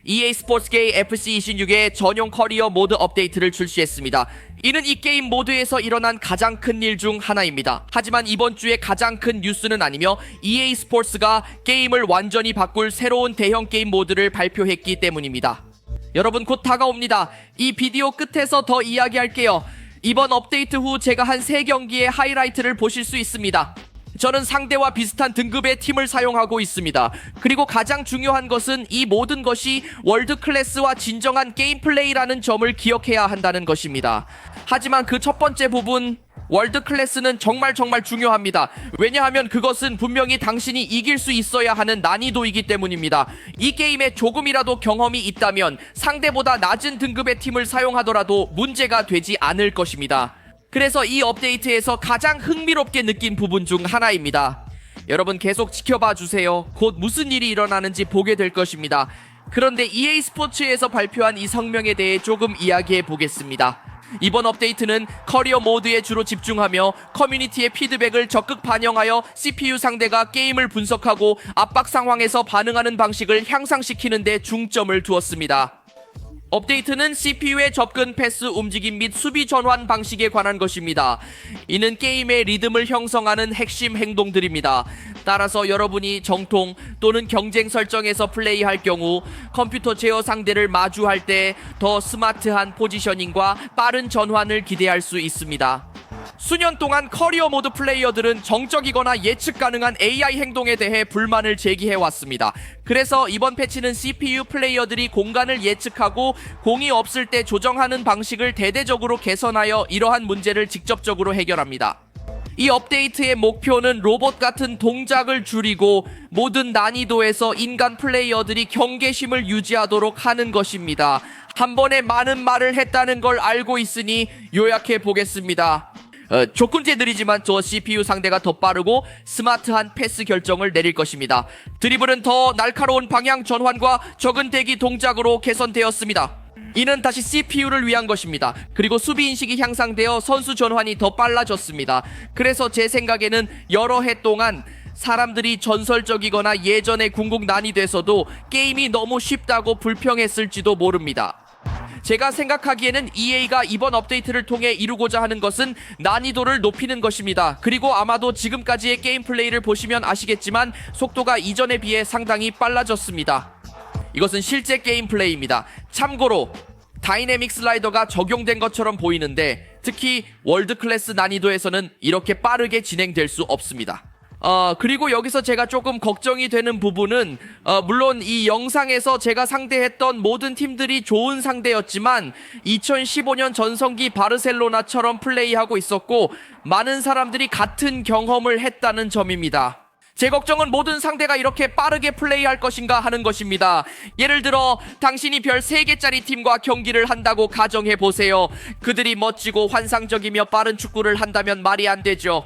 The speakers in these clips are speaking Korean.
EA 스포츠계의 FC26의 전용 커리어 모드 업데이트를 출시했습니다. 이는 이 게임 모드에서 일어난 가장 큰 일 중 하나입니다. 하지만 이번 주에 가장 큰 뉴스는 아니며 EA 스포츠가 게임을 완전히 바꿀 새로운 대형 게임 모드를 발표했기 때문입니다. 여러분 곧 다가옵니다. 이 비디오 끝에서 더 이야기할게요. 이번 업데이트 후 제가 한 3경기의 하이라이트를 보실 수 있습니다. 저는 상대와 비슷한 등급의 팀을 사용하고 있습니다. 그리고 가장 중요한 것은 이 모든 것이 월드 클래스와 진정한 게임 플레이라는 점을 기억해야 한다는 것입니다. 하지만 그 첫 번째 부분, 월드 클래스는 정말 중요합니다. 왜냐하면 그것은 분명히 당신이 이길 수 있어야 하는 난이도이기 때문입니다. 이 게임에 조금이라도 경험이 있다면 상대보다 낮은 등급의 팀을 사용하더라도 문제가 되지 않을 것입니다. 그래서 이 업데이트에서 가장 흥미롭게 느낀 부분 중 하나입니다. 여러분 계속 지켜봐 주세요. 곧 무슨 일이 일어나는지 보게 될 것입니다. 그런데 EA 스포츠에서 발표한 이 성명에 대해 조금 이야기해 보겠습니다. 이번 업데이트는 커리어 모드에 주로 집중하며 커뮤니티의 피드백을 적극 반영하여 CPU 상대가 게임을 분석하고 압박 상황에서 반응하는 방식을 향상시키는 데 중점을 두었습니다. 업데이트는 CPU의 접근, 패스, 움직임 및 수비 전환 방식에 관한 것입니다. 이는 게임의 리듬을 형성하는 핵심 행동들입니다. 따라서 여러분이 정통 또는 경쟁 설정에서 플레이할 경우 컴퓨터 제어 상대를 마주할 때 더 스마트한 포지셔닝과 빠른 전환을 기대할 수 있습니다. 수년 동안 커리어 모드 플레이어들은 정적이거나 예측 가능한 AI 행동에 대해 불만을 제기해왔습니다. 그래서 이번 패치는 CPU 플레이어들이 공간을 예측하고 공이 없을 때 조정하는 방식을 대대적으로 개선하여 이러한 문제를 직접적으로 해결합니다. 이 업데이트의 목표는 로봇 같은 동작을 줄이고 모든 난이도에서 인간 플레이어들이 경계심을 유지하도록 하는 것입니다. 한 번에 많은 말을 했다는 걸 알고 있으니 요약해 보겠습니다. 조건제들이지만 저 CPU 상대가 더 빠르고 스마트한 패스 결정을 내릴 것입니다. 드리블은 더 날카로운 방향 전환과 적은 대기 동작으로 개선되었습니다. 이는 다시 CPU를 위한 것입니다. 그리고 수비 인식이 향상되어 선수 전환이 더 빨라졌습니다. 그래서 제 생각에는 여러 해 동안 사람들이 전설적이거나 예전의 궁극 난이도에서도 게임이 너무 쉽다고 불평했을지도 모릅니다. 제가 생각하기에는 EA가 이번 업데이트를 통해 이루고자 하는 것은 난이도를 높이는 것입니다. 그리고 아마도 지금까지의 게임 플레이를 보시면 아시겠지만 속도가 이전에 비해 상당히 빨라졌습니다. 이것은 실제 게임 플레이입니다. 참고로 다이내믹 슬라이더가 적용된 것처럼 보이는데 특히 월드 클래스 난이도에서는 이렇게 빠르게 진행될 수 없습니다. 그리고 여기서 제가 조금 걱정이 되는 부분은 물론 이 영상에서 제가 상대했던 모든 팀들이 좋은 상대였지만 2015년 전성기 바르셀로나처럼 플레이하고 있었고 많은 사람들이 같은 경험을 했다는 점입니다. 제 걱정은 모든 상대가 이렇게 빠르게 플레이할 것인가 하는 것입니다. 예를 들어 당신이 별 3개짜리 팀과 경기를 한다고 가정해보세요. 그들이 멋지고 환상적이며 빠른 축구를 한다면 말이 안 되죠.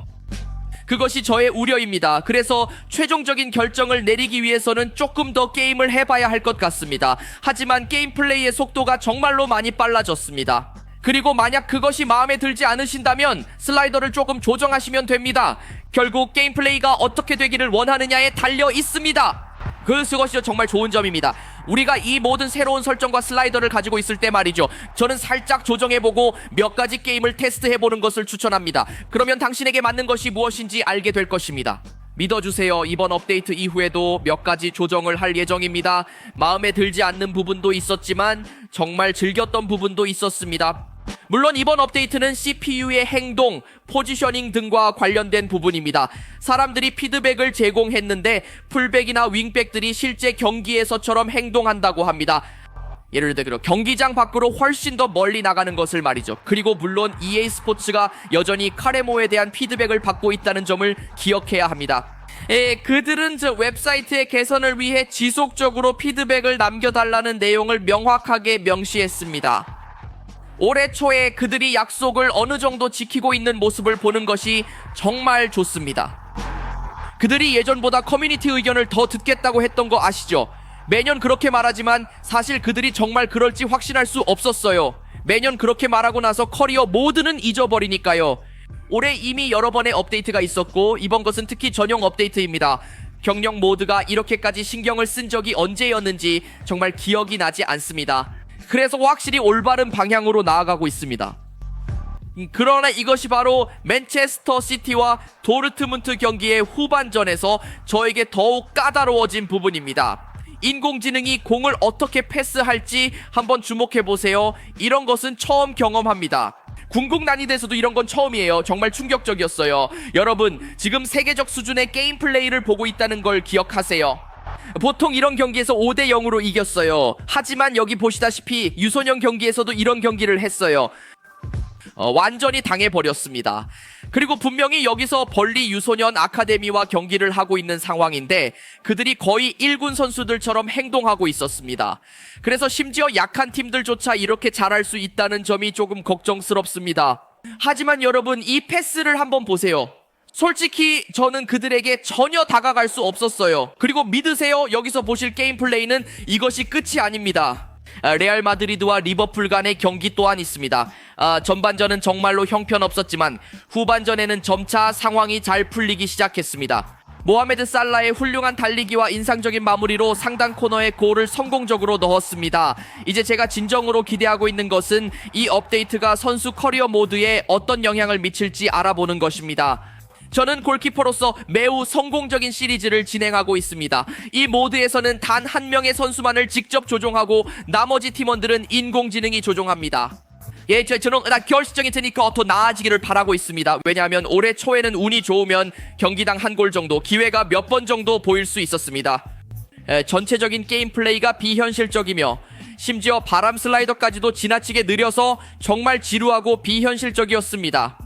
그것이 저의 우려입니다. 그래서 최종적인 결정을 내리기 위해서는 조금 더 게임을 해봐야 할 것 같습니다. 하지만 게임 플레이의 속도가 정말로 많이 빨라졌습니다. 그리고 만약 그것이 마음에 들지 않으신다면 슬라이더를 조금 조정하시면 됩니다. 결국 게임 플레이가 어떻게 되기를 원하느냐에 달려 있습니다. 그것이 정말 좋은 점입니다. 우리가 이 모든 새로운 설정과 슬라이더를 가지고 있을 때 말이죠. 저는 살짝 조정해보고 몇 가지 게임을 테스트해보는 것을 추천합니다. 그러면 당신에게 맞는 것이 무엇인지 알게 될 것입니다. 믿어주세요. 이번 업데이트 이후에도 몇 가지 조정을 할 예정입니다. 마음에 들지 않는 부분도 있었지만 정말 즐겼던 부분도 있었습니다. 물론 이번 업데이트는 CPU의 행동, 포지셔닝 등과 관련된 부분입니다. 사람들이 피드백을 제공했는데 풀백이나 윙백들이 실제 경기에서처럼 행동한다고 합니다. 예를 들어 경기장 밖으로 훨씬 더 멀리 나가는 것을 말이죠. 그리고 물론 EA 스포츠가 여전히 카레모에 대한 피드백을 받고 있다는 점을 기억해야 합니다. 그들은 저 웹사이트의 개선을 위해 지속적으로 피드백을 남겨달라는 내용을 명확하게 명시했습니다. 올해 초에 그들이 약속을 어느 정도 지키고 있는 모습을 보는 것이 정말 좋습니다. 그들이 예전보다 커뮤니티 의견을 더 듣겠다고 했던 거 아시죠? 매년 그렇게 말하지만 사실 그들이 정말 그럴지 확신할 수 없었어요. 매년 그렇게 말하고 나서 커리어 모드는 잊어버리니까요. 올해 이미 여러 번의 업데이트가 있었고 이번 것은 특히 전용 업데이트입니다. 경력 모드가 이렇게까지 신경을 쓴 적이 언제였는지 정말 기억이 나지 않습니다. 그래서 확실히 올바른 방향으로 나아가고 있습니다. 그러나 이것이 바로 맨체스터 시티와 도르트문트 경기의 후반전에서 저에게 더욱 까다로워진 부분입니다. 인공지능이 공을 어떻게 패스할지 한번 주목해보세요. 이런 것은 처음 경험합니다. 궁극 난이도에서도 이런 건 처음이에요. 정말 충격적이었어요. 여러분, 지금 세계적 수준의 게임 플레이를 보고 있다는 걸 기억하세요. 보통 이런 경기에서 5대 0으로 이겼어요. 하지만 여기 보시다시피 유소년 경기에서도 이런 경기를 했어요. 완전히 당해버렸습니다. 그리고 분명히 여기서 벌리 유소년 아카데미와 경기를 하고 있는 상황인데 그들이 거의 1군 선수들처럼 행동하고 있었습니다. 그래서 심지어 약한 팀들조차 이렇게 잘할 수 있다는 점이 조금 걱정스럽습니다. 하지만 여러분, 이 패스를 한번 보세요. 솔직히 저는 그들에게 전혀 다가갈 수 없었어요. 그리고 믿으세요, 여기서 보실 게임 플레이는 이것이 끝이 아닙니다. 레알 마드리드와 리버풀 간의 경기 또한 있습니다. 전반전은 정말로 형편없었지만 후반전에는 점차 상황이 잘 풀리기 시작했습니다. 모하메드 살라의 훌륭한 달리기와 인상적인 마무리로 상단 코너에 골을 성공적으로 넣었습니다. 이제 제가 진정으로 기대하고 있는 것은 이 업데이트가 선수 커리어 모드에 어떤 영향을 미칠지 알아보는 것입니다. 저는 골키퍼로서 매우 성공적인 시리즈를 진행하고 있습니다. 이 모드에서는 단 한 명의 선수만을 직접 조종하고 나머지 팀원들은 인공지능이 조종합니다. 저는 결승전이 되니까 더 나아지기를 바라고 있습니다. 왜냐하면 올해 초에는 운이 좋으면 경기당 한 골 정도, 기회가 몇 번 정도 보일 수 있었습니다. 전체적인 게임 플레이가 비현실적이며 심지어 바람 슬라이더까지도 지나치게 느려서 정말 지루하고 비현실적이었습니다.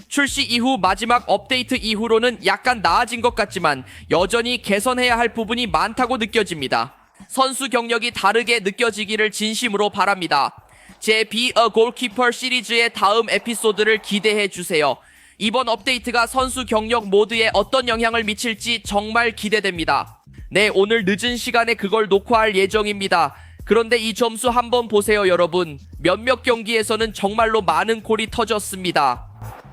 출시 이후 마지막 업데이트 이후로는 약간 나아진 것 같지만 여전히 개선해야 할 부분이 많다고 느껴집니다. 선수 경력이 다르게 느껴지기를 진심으로 바랍니다. 제 Be a Goalkeeper 시리즈의 다음 에피소드를 기대해 주세요. 이번 업데이트가 선수 경력 모드에 어떤 영향을 미칠지 정말 기대됩니다. 네, 오늘 늦은 시간에 그걸 녹화할 예정입니다. 그런데 이 점수 한번 보세요, 여러분. 몇몇 경기에서는 정말로 많은 골이 터졌습니다.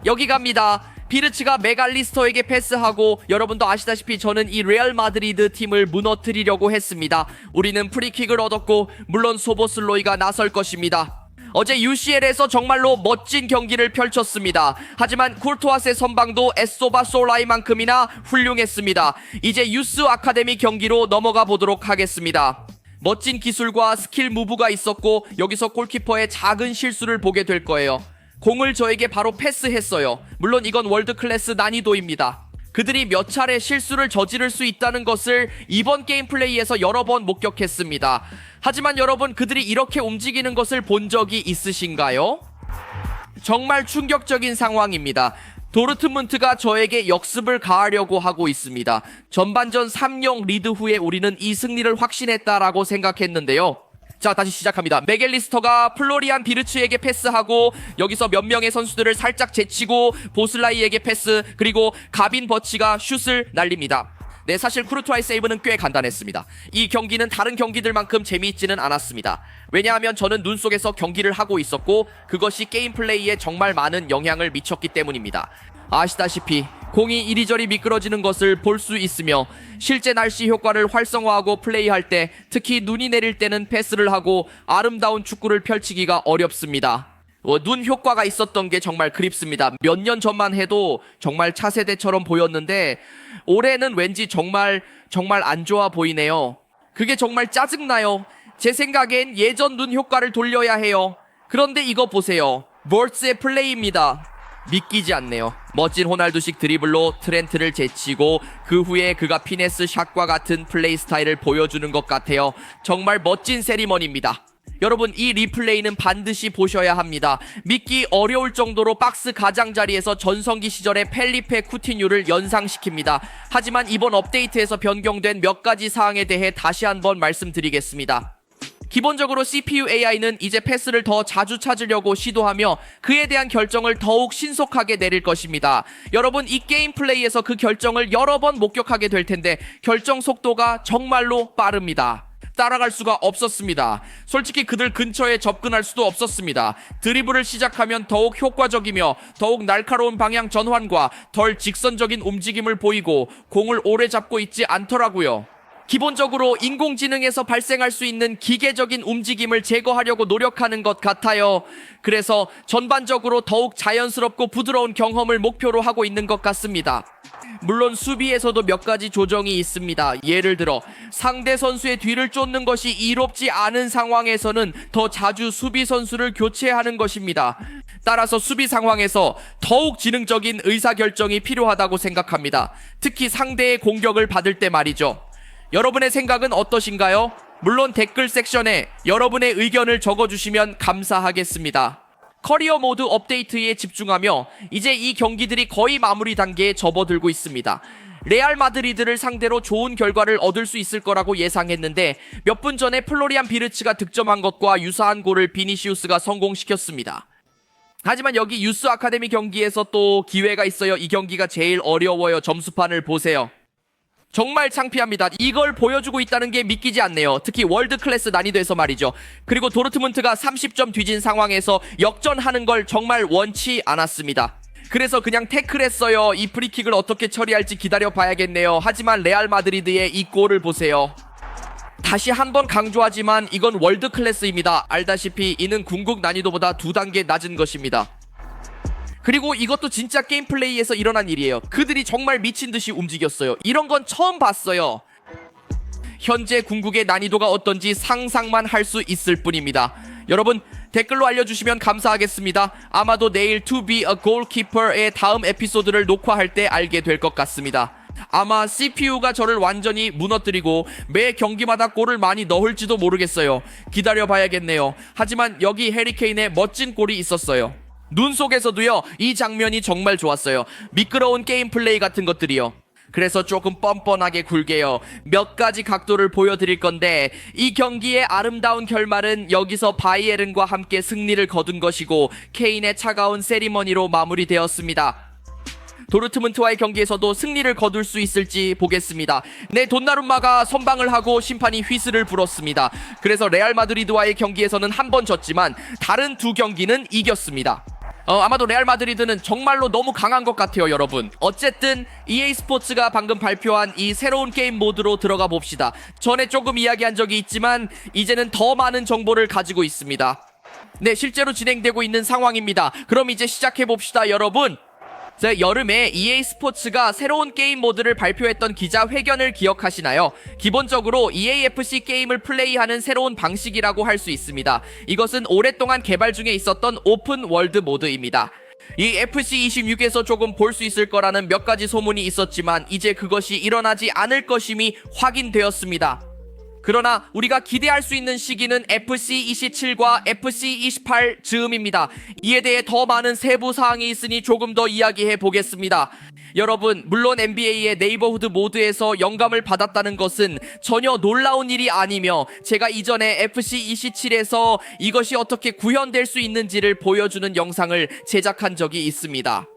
여기 갑니다. 비르츠가 메갈리스터에게 패스하고, 여러분도 아시다시피 저는 이 레알 마드리드 팀을 무너뜨리려고 했습니다. 우리는 프리킥을 얻었고 물론 소보슬로이가 나설 것입니다. 어제 UCL에서 정말로 멋진 경기를 펼쳤습니다. 하지만 쿨투아스의 선방도 에소바 솔라이만큼이나 훌륭했습니다. 이제 유스 아카데미 경기로 넘어가 보도록 하겠습니다. 멋진 기술과 스킬 무브가 있었고 여기서 골키퍼의 작은 실수를 보게 될 거예요. 공을 저에게 바로 패스했어요. 물론 이건 월드 클래스 난이도입니다. 그들이 몇 차례 실수를 저지를 수 있다는 것을 이번 게임 플레이에서 여러 번 목격했습니다. 하지만 여러분, 그들이 이렇게 움직이는 것을 본 적이 있으신가요? 정말 충격적인 상황입니다. 도르트문트가 저에게 역습을 가하려고 하고 있습니다. 전반전 3-0 리드 후에 우리는 이 승리를 확신했다라고 생각했는데요. 자, 다시 시작합니다. 메겔리스터가 플로리안 비르츠에게 패스하고 여기서 몇 명의 선수들을 살짝 제치고 보슬라이에게 패스, 그리고 가빈 버치가 슛을 날립니다. 네, 사실 쿠르투아의 세이브는 꽤 간단했습니다. 이 경기는 다른 경기들만큼 재미있지는 않았습니다. 왜냐하면 저는 눈 속에서 경기를 하고 있었고 그것이 게임 플레이에 정말 많은 영향을 미쳤기 때문입니다. 아시다시피 공이 이리저리 미끄러지는 것을 볼 수 있으며 실제 날씨 효과를 활성화하고 플레이할 때, 특히 눈이 내릴 때는 패스를 하고 아름다운 축구를 펼치기가 어렵습니다. 눈 효과가 있었던 게 정말 그립습니다. 몇 년 전만 해도 정말 차세대처럼 보였는데 올해는 왠지 정말 안 좋아 보이네요. 그게 정말 짜증나요. 제 생각엔 예전 눈 효과를 돌려야 해요. 그런데 이거 보세요. 볼츠의 플레이입니다. 믿기지 않네요. 멋진 호날두식 드리블로 트렌트를 제치고 그 후에 그가 피네스 샷과 같은 플레이 스타일을 보여주는 것 같아요. 정말 멋진 세리머니입니다. 여러분, 이 리플레이는 반드시 보셔야 합니다. 믿기 어려울 정도로 박스 가장자리에서 전성기 시절의 펠리페 쿠티뉴를 연상시킵니다. 하지만 이번 업데이트에서 변경된 몇 가지 사항에 대해 다시 한번 말씀드리겠습니다. 기본적으로 CPU AI는 이제 패스를 더 자주 찾으려고 시도하며 그에 대한 결정을 더욱 신속하게 내릴 것입니다. 여러분, 이 게임 플레이에서 그 결정을 여러 번 목격하게 될 텐데 결정 속도가 정말로 빠릅니다. 따라갈 수가 없었습니다. 솔직히 그들 근처에 접근할 수도 없었습니다. 드리블을 시작하면 더욱 효과적이며 더욱 날카로운 방향 전환과 덜 직선적인 움직임을 보이고 공을 오래 잡고 있지 않더라고요. 기본적으로 인공지능에서 발생할 수 있는 기계적인 움직임을 제거하려고 노력하는 것 같아요. 그래서 전반적으로 더욱 자연스럽고 부드러운 경험을 목표로 하고 있는 것 같습니다. 물론 수비에서도 몇 가지 조정이 있습니다. 예를 들어 상대 선수의 뒤를 쫓는 것이 이롭지 않은 상황에서는 더 자주 수비 선수를 교체하는 것입니다. 따라서 수비 상황에서 더욱 지능적인 의사결정이 필요하다고 생각합니다. 특히 상대의 공격을 받을 때 말이죠. 여러분의 생각은 어떠신가요? 물론 댓글 섹션에 여러분의 의견을 적어주시면 감사하겠습니다. 커리어 모드 업데이트에 집중하며 이제 이 경기들이 거의 마무리 단계에 접어들고 있습니다. 레알 마드리드를 상대로 좋은 결과를 얻을 수 있을 거라고 예상했는데 몇 분 전에 플로리안 비르츠가 득점한 것과 유사한 골을 비니시우스가 성공시켰습니다. 하지만 여기 유스 아카데미 경기에서 또 기회가 있어요. 이 경기가 제일 어려워요. 점수판을 보세요. 정말 창피합니다. 이걸 보여주고 있다는 게 믿기지 않네요. 특히 월드 클래스 난이도에서 말이죠. 그리고 도르트문트가 30점 뒤진 상황에서 역전하는 걸 정말 원치 않았습니다. 그래서 그냥 태클했어요. 이 프리킥을 어떻게 처리할지 기다려 봐야겠네요. 하지만 레알 마드리드의 이 골을 보세요. 다시 한번 강조하지만 이건 월드 클래스입니다. 알다시피 이는 궁극 난이도보다 2단계 낮은 것입니다. 그리고 이것도 진짜 게임 플레이에서 일어난 일이에요. 그들이 정말 미친듯이 움직였어요. 이런 건 처음 봤어요. 현재 궁극의 난이도가 어떤지 상상만 할 수 있을 뿐입니다. 여러분 댓글로 알려주시면 감사하겠습니다. 아마도 내일 To Be a Goalkeeper의 다음 에피소드를 녹화할 때 알게 될 것 같습니다. 아마 CPU가 저를 완전히 무너뜨리고 매 경기마다 골을 많이 넣을지도 모르겠어요. 기다려봐야겠네요. 하지만 여기 해리케인의 멋진 골이 있었어요. 눈 속에서도요, 이 장면이 정말 좋았어요. 미끄러운 게임 플레이 같은 것들이요. 그래서 조금 뻔뻔하게 굴게요. 몇 가지 각도를 보여드릴 건데 이 경기의 아름다운 결말은 여기서 바이에른과 함께 승리를 거둔 것이고 케인의 차가운 세리머니로 마무리되었습니다. 도르트문트와의 경기에서도 승리를 거둘 수 있을지 보겠습니다. 네, 돈나룸마가 선방을 하고 심판이 휘슬을 불었습니다. 그래서 레알 마드리드와의 경기에서는 한 번 졌지만 다른 두 경기는 이겼습니다. 아마도 레알 마드리드는 정말로 너무 강한 것 같아요, 여러분. 어쨌든 EA 스포츠가 방금 발표한 이 새로운 게임 모드로 들어가 봅시다. 전에 조금 이야기한 적이 있지만 이제는 더 많은 정보를 가지고 있습니다. 네, 실제로 진행되고 있는 상황입니다. 그럼 이제 시작해 봅시다, 여러분. 여름에 EA 스포츠가 새로운 게임 모드를 발표했던 기자회견을 기억하시나요? 기본적으로 EAFC 게임을 플레이하는 새로운 방식이라고 할 수 있습니다. 이것은 오랫동안 개발 중에 있었던 오픈 월드 모드입니다. 이 FC26에서 조금 볼 수 있을 거라는 몇 가지 소문이 있었지만 이제 그것이 일어나지 않을 것임이 확인되었습니다. 그러나 우리가 기대할 수 있는 시기는 FC27과 FC28 즈음입니다. 이에 대해 더 많은 세부 사항이 있으니 조금 더 이야기해 보겠습니다. 여러분, 물론 NBA의 네이버후드 모드에서 영감을 받았다는 것은 전혀 놀라운 일이 아니며 제가 이전에 FC27에서 이것이 어떻게 구현될 수 있는지를 보여주는 영상을 제작한 적이 있습니다.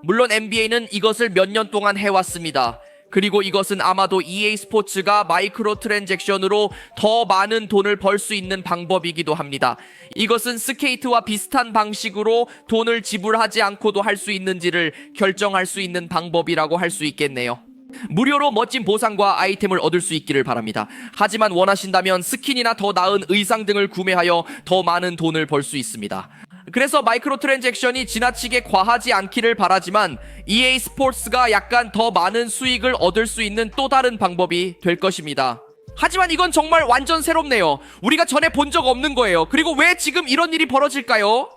물론 NBA는 이것을 몇 년 동안 해왔습니다. 그리고 이것은 아마도 EA 스포츠가 마이크로 트랜잭션으로 더 많은 돈을 벌 수 있는 방법이기도 합니다. 이것은 스케이트와 비슷한 방식으로 돈을 지불하지 않고도 할 수 있는지를 결정할 수 있는 방법이라고 할 수 있겠네요. 무료로 멋진 보상과 아이템을 얻을 수 있기를 바랍니다. 하지만 원하신다면 스킨이나 더 나은 의상 등을 구매하여 더 많은 돈을 벌 수 있습니다. 그래서 마이크로 트랜잭션이 지나치게 과하지 않기를 바라지만 EA 스포츠가 약간 더 많은 수익을 얻을 수 있는 또 다른 방법이 될 것입니다. 하지만 이건 정말 완전 새롭네요. 우리가 전에 본 적 없는 거예요. 그리고 왜 지금 이런 일이 벌어질까요?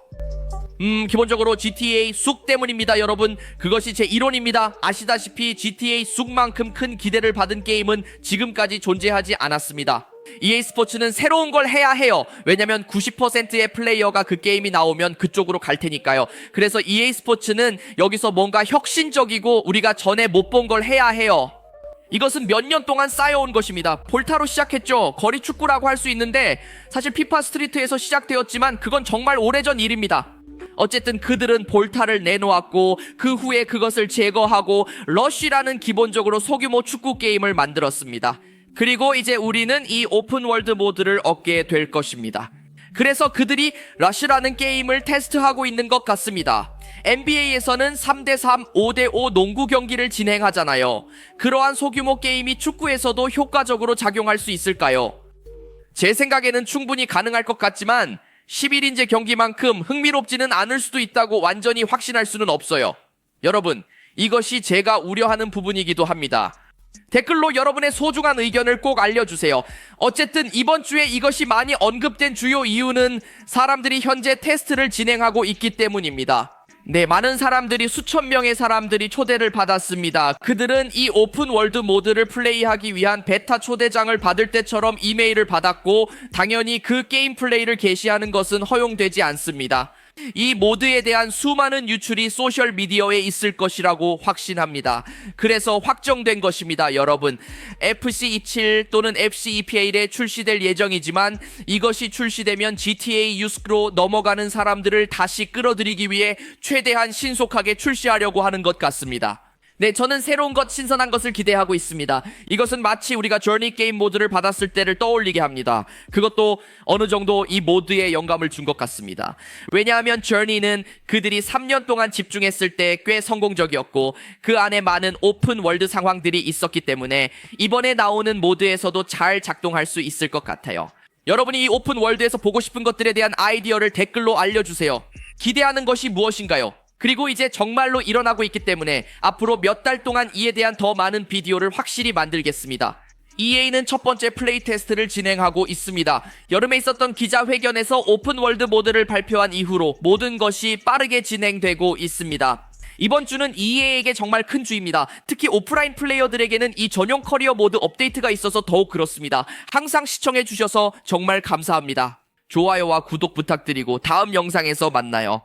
기본적으로 GTA 쑥 때문입니다, 여러분. 그것이 제 이론입니다. 아시다시피 GTA 쑥만큼 큰 기대를 받은 게임은 지금까지 존재하지 않았습니다. EA 스포츠는 새로운 걸 해야 해요. 왜냐면 90%의 플레이어가 그 게임이 나오면 그쪽으로 갈 테니까요. 그래서 EA 스포츠는 여기서 뭔가 혁신적이고 우리가 전에 못 본 걸 해야 해요. 이것은 몇 년 동안 쌓여온 것입니다. 볼타로 시작했죠. 거리 축구라고 할 수 있는데 사실 피파 스트리트에서 시작되었지만 그건 정말 오래전 일입니다. 어쨌든 그들은 볼타를 내놓았고 그 후에 그것을 제거하고 러쉬라는 기본적으로 소규모 축구 게임을 만들었습니다. 그리고 이제 우리는 이 오픈월드 모드를 얻게 될 것입니다. 그래서 그들이 러쉬라는 게임을 테스트하고 있는 것 같습니다. NBA에서는 3대3, 5대5 농구 경기를 진행하잖아요. 그러한 소규모 게임이 축구에서도 효과적으로 작용할 수 있을까요? 제 생각에는 충분히 가능할 것 같지만 11인제 경기만큼 흥미롭지는 않을 수도 있다고 완전히 확신할 수는 없어요. 여러분, 이것이 제가 우려하는 부분이기도 합니다. 댓글로 여러분의 소중한 의견을 꼭 알려주세요. 어쨌든 이번 주에 이것이 많이 언급된 주요 이유는 사람들이 현재 테스트를 진행하고 있기 때문입니다. 네, 많은 사람들이, 수천 명의 사람들이 초대를 받았습니다. 그들은 이 오픈 월드 모드를 플레이하기 위한 베타 초대장을 받을 때처럼 이메일을 받았고, 당연히 그 게임 플레이를 게시하는 것은 허용되지 않습니다. 이 모드에 대한 수많은 유출이 소셜미디어에 있을 것이라고 확신합니다. 그래서 확정된 것입니다, 여러분. FC27 또는 FC28에 출시될 예정이지만 이것이 출시되면 GTA 유스로 넘어가는 사람들을 다시 끌어들이기 위해 최대한 신속하게 출시하려고 하는 것 같습니다. 네, 저는 새로운 것, 신선한 것을 기대하고 있습니다. 이것은 마치 우리가 저니 게임 모드를 받았을 때를 떠올리게 합니다. 그것도 어느 정도 이 모드에 영감을 준 것 같습니다. 왜냐하면 저니는 그들이 3년 동안 집중했을 때 꽤 성공적이었고 그 안에 많은 오픈 월드 상황들이 있었기 때문에 이번에 나오는 모드에서도 잘 작동할 수 있을 것 같아요. 여러분이 이 오픈 월드에서 보고 싶은 것들에 대한 아이디어를 댓글로 알려주세요. 기대하는 것이 무엇인가요? 그리고 이제 정말로 일어나고 있기 때문에 앞으로 몇 달 동안 이에 대한 더 많은 비디오를 확실히 만들겠습니다. EA는 첫 번째 플레이 테스트를 진행하고 있습니다. 여름에 있었던 기자회견에서 오픈월드 모드를 발표한 이후로 모든 것이 빠르게 진행되고 있습니다. 이번 주는 EA에게 정말 큰 주입니다. 특히 오프라인 플레이어들에게는 이 전용 커리어 모드 업데이트가 있어서 더욱 그렇습니다. 항상 시청해주셔서 정말 감사합니다. 좋아요와 구독 부탁드리고 다음 영상에서 만나요.